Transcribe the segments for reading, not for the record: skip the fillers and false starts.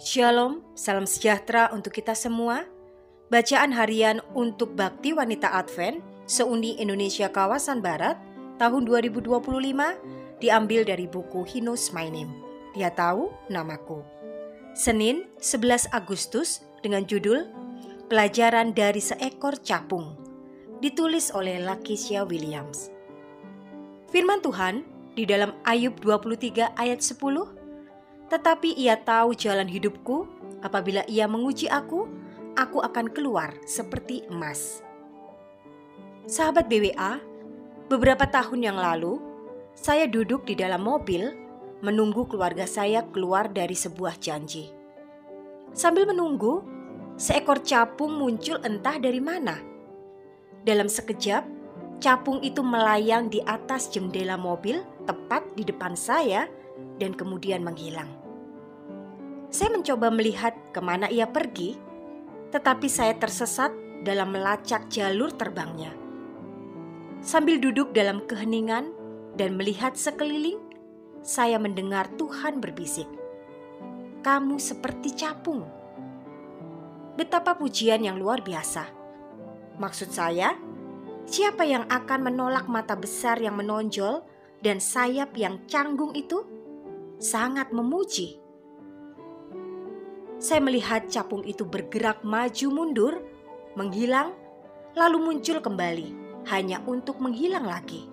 Shalom, salam sejahtera untuk kita semua. Bacaan harian untuk Bakti Wanita Advent Seuni Indonesia Kawasan Barat tahun 2025 diambil dari buku He Knows My Name. Dia tahu namaku. Senin 11 Agustus dengan judul Pelajaran dari Seekor Capung. Ditulis oleh Lakeisha Williams. Firman Tuhan di dalam Ayub 23 ayat 10. Tetapi ia tahu jalan hidupku, apabila ia menguji aku akan keluar seperti emas. Sahabat BWA, beberapa tahun yang lalu, saya duduk di dalam mobil menunggu keluarga saya keluar dari sebuah janji. Sambil menunggu, seekor capung muncul entah dari mana. Dalam sekejap, capung itu melayang di atas jendela mobil tepat di depan saya dan kemudian menghilang. Saya mencoba melihat kemana ia pergi, tetapi saya tersesat dalam melacak jalur terbangnya. Sambil duduk dalam keheningan dan melihat sekeliling, saya mendengar Tuhan berbisik, "Kamu seperti capung." Betapa pujian yang luar biasa. Maksud saya, siapa yang akan menolak mata besar yang menonjol dan sayap yang canggung itu? Sangat memuji. Saya melihat capung itu bergerak maju mundur, menghilang, lalu muncul kembali, hanya untuk menghilang lagi.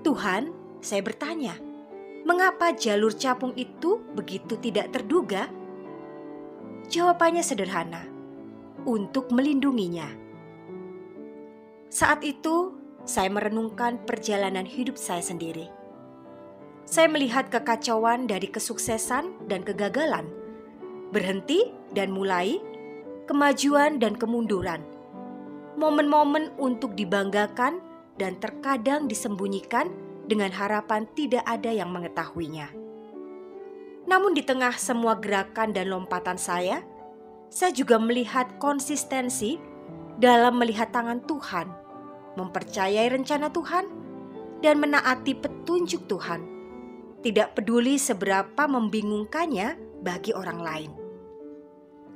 "Tuhan," saya bertanya, "mengapa jalur capung itu begitu tidak terduga?" Jawabannya sederhana, untuk melindunginya. Saat itu, saya merenungkan perjalanan hidup saya sendiri. Saya melihat kekacauan dari kesuksesan dan kegagalan, berhenti dan mulai, kemajuan dan kemunduran, momen-momen untuk dibanggakan dan terkadang disembunyikan dengan harapan tidak ada yang mengetahuinya. Namun di tengah semua gerakan dan lompatan saya juga melihat konsistensi dalam melihat tangan Tuhan, mempercayai rencana Tuhan, dan menaati petunjuk Tuhan, tidak peduli seberapa membingungkannya bagi orang lain.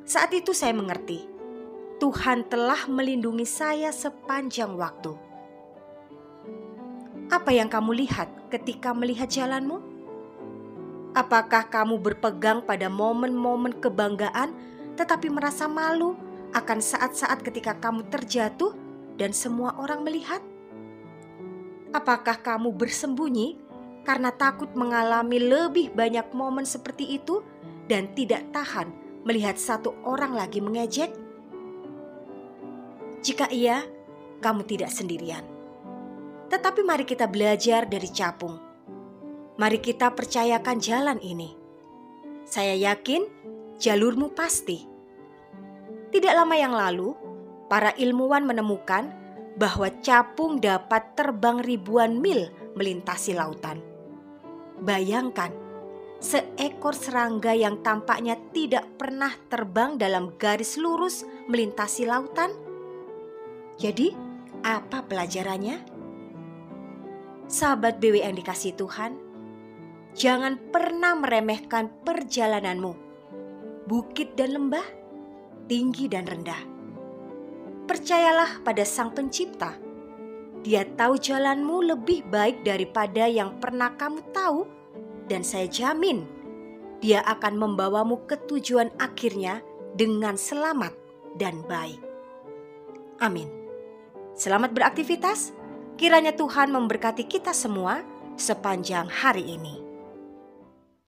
Saat itu saya mengerti, Tuhan telah melindungi saya sepanjang waktu. Apa yang kamu lihat ketika melihat jalanmu? Apakah kamu berpegang pada momen-momen kebanggaan tetapi merasa malu akan saat-saat ketika kamu terjatuh dan semua orang melihat? Apakah kamu bersembunyi karena takut mengalami lebih banyak momen seperti itu dan tidak tahan melihat satu orang lagi mengejek? Jika iya, kamu tidak sendirian. Tetapi mari kita belajar dari capung. Mari kita percayakan jalan ini. Saya yakin jalurmu pasti. Tidak lama yang lalu, para ilmuwan menemukan bahwa capung dapat terbang ribuan mil melintasi lautan. Bayangkan, seekor serangga yang tampaknya tidak pernah terbang dalam garis lurus melintasi lautan. Jadi, apa pelajarannya? Sahabat BW yang dikasihi Tuhan, jangan pernah meremehkan perjalananmu, bukit dan lembah, tinggi dan rendah. Percayalah pada Sang Pencipta. Dia tahu jalanmu lebih baik daripada yang pernah kamu tahu, dan saya jamin Dia akan membawamu ke tujuan akhirnya dengan selamat dan baik. Amin. Selamat beraktivitas. Kiranya Tuhan memberkati kita semua sepanjang hari ini.